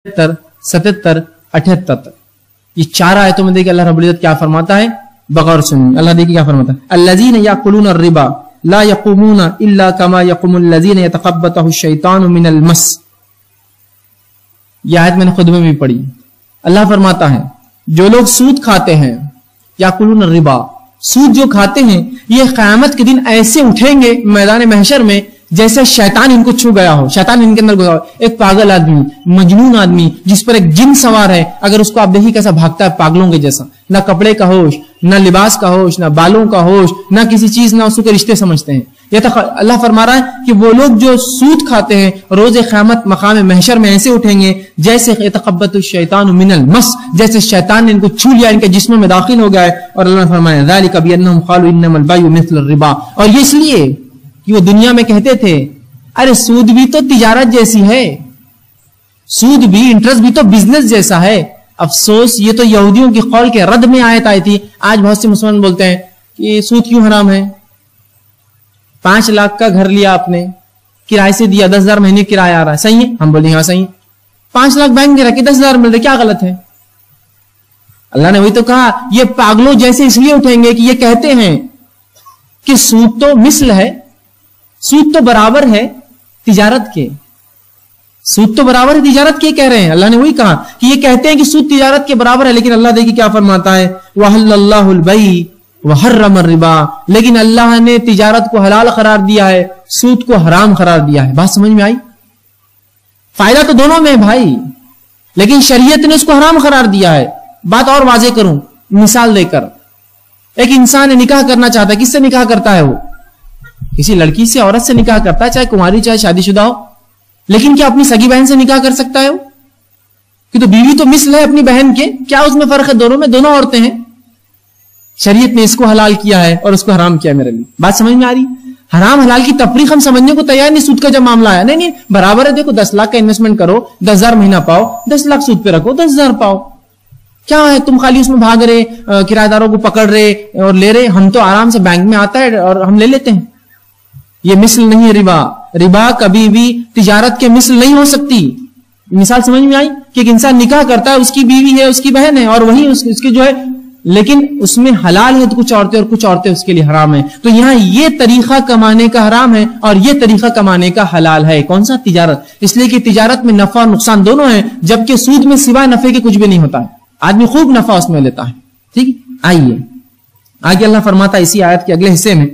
77, 78 तक। ये 4 आयतों में देखिए अल्लाह रब्बुल इज्जत क्या फरमाता है, बगौर सुनिए। अल्लाह देखिए क्या फरमाता है, अल्लज़ीना याकुलूना रिबा ला यक़ूमूना इल्ला कमा यक़ूमुल लज़ीना यतक़ब्बतहु शैतानु मिनल मस। यह आयत मैंने खुद में भी पढ़ी। अल्लाह फरमाता है जो लोग सूद खाते हैं, याकुलूना रिबा, सूद जो खाते हैं, ये क़यामत के दिन ऐसे उठेंगे मैदान महशर में जैसे शैतान इनको छू गया हो, शैतान इनके अंदर घुसा हो। एक पागल आदमी, मजनून आदमी जिस पर एक जिन सवार है, अगर उसको आप देखिए कैसा भागता है पागलों के जैसा, ना कपड़े का होश, ना लिबास का होश, ना बालों का होश, ना किसी चीज, ना उसके रिश्ते समझते हैं। ये तो अल्लाह फरमा रहा है कि वो लोग जो सूद खाते हैं रोज़े क़यामत मकाम महशर में ऐसे उठेंगे जैसे यतक़ब्बतु शैतानु मिनल मस, जैसे शैतान ने इनको छू लिया, इनके जिस्म में दाखिल हो गया है। और अल्लाह ने फरमाया ज़ालिका बिअन्नहुम क़ालू इन्नमल बैउ मिस्लुर रिबा, और ये इसलिए कि वो दुनिया में कहते थे अरे सूद भी तो तिजारत जैसी है, सूद भी, इंटरेस्ट भी तो बिजनेस जैसा है। अफसोस ये तो यहूदियों की कौल के रद्द में आयत आई थी। आज बहुत से मुसलमान बोलते हैं कि सूद क्यों हराम है। 5 लाख का घर लिया आपने, किराए से दिया, 10,000 महीने किराया आ रहा है, सही है? हम बोलेंगे हाँ सही है। 5 लाख बैंक में रखे 10,000 मिल रहे, क्या गलत है? अल्लाह ने वही तो कहा ये पागलों जैसे इसलिए उठेंगे कि ये कहते हैं कि सूद तो मिस्ल है, सूद तो बराबर है तिजारत के, सूद तो बराबर है तिजारत के, कह रहे हैं। अल्लाह ने वही कहा कि ये कहते हैं कि सूद तिजारत के बराबर है, लेकिन अल्लाह देखिए क्या फरमाता है, वहल्लल्लाहुल बै वहर्रमर रिबा, लेकिन अल्लाह ने तिजारत को हलाल करार दिया है, सूद को हराम करार दिया है। बात समझ में आई? फायदा तो दोनों में है भाई, लेकिन शरीयत ने उसको हराम करार दिया है। बात और वाजे करूं मिसाल देकर, एक इंसान निकाह करना चाहता है, किससे निकाह करता है? वो किसी लड़की से, औरत से निकाह करता है, चाहे कुंवारी चाहे शादीशुदा हो। लेकिन क्या अपनी सगी बहन से निकाह कर सकता है वो? कि तो बीवी तो मिस्ल है अपनी बहन के, क्या उसमें फर्क है? दोनों में दोनों औरतें हैं। शरीयत ने इसको हलाल किया है और उसको हराम किया मेरे लिए। बात समझ में आ रही? हराम हलाल की तफरीक हम समझने को तैयार नहीं। सूद का जब मामला आया, नहीं बराबर है, देखो 10 लाख का इन्वेस्टमेंट करो, 10,000 महीना पाओ, 10 लाख सूद पे रखो, 10,000 पाओ। क्या है तुम खाली उसमें भाग रहे, किराएदारों को पकड़ रहे और ले रहे? हम तो आराम से बैंक में आता है और हम ले लेते हैं। ये मिसल नहीं है रिबा। रिबा कभी भी तिजारत के मिसल नहीं हो सकती। मिसाल समझ में आई कि एक इंसान निकाह करता है, उसकी बीवी है, उसकी बहन है, और वही उसकी जो है, लेकिन उसमें हलाल है तो कुछ औरतें और कुछ औरतें उसके लिए हराम है। तो यहां ये तरीका कमाने का हराम है और ये तरीका कमाने का हलाल है। कौन सा? तिजारत। इसलिए कि तिजारत में नफा और नुकसान दोनों है, जबकि सूद में सिवाय नफे के कुछ भी नहीं होता है। आदमी खूब नफा उसमें लेता है। ठीक है, आइए आगे अल्लाह फरमाता है इसी आयत के अगले हिस्से में,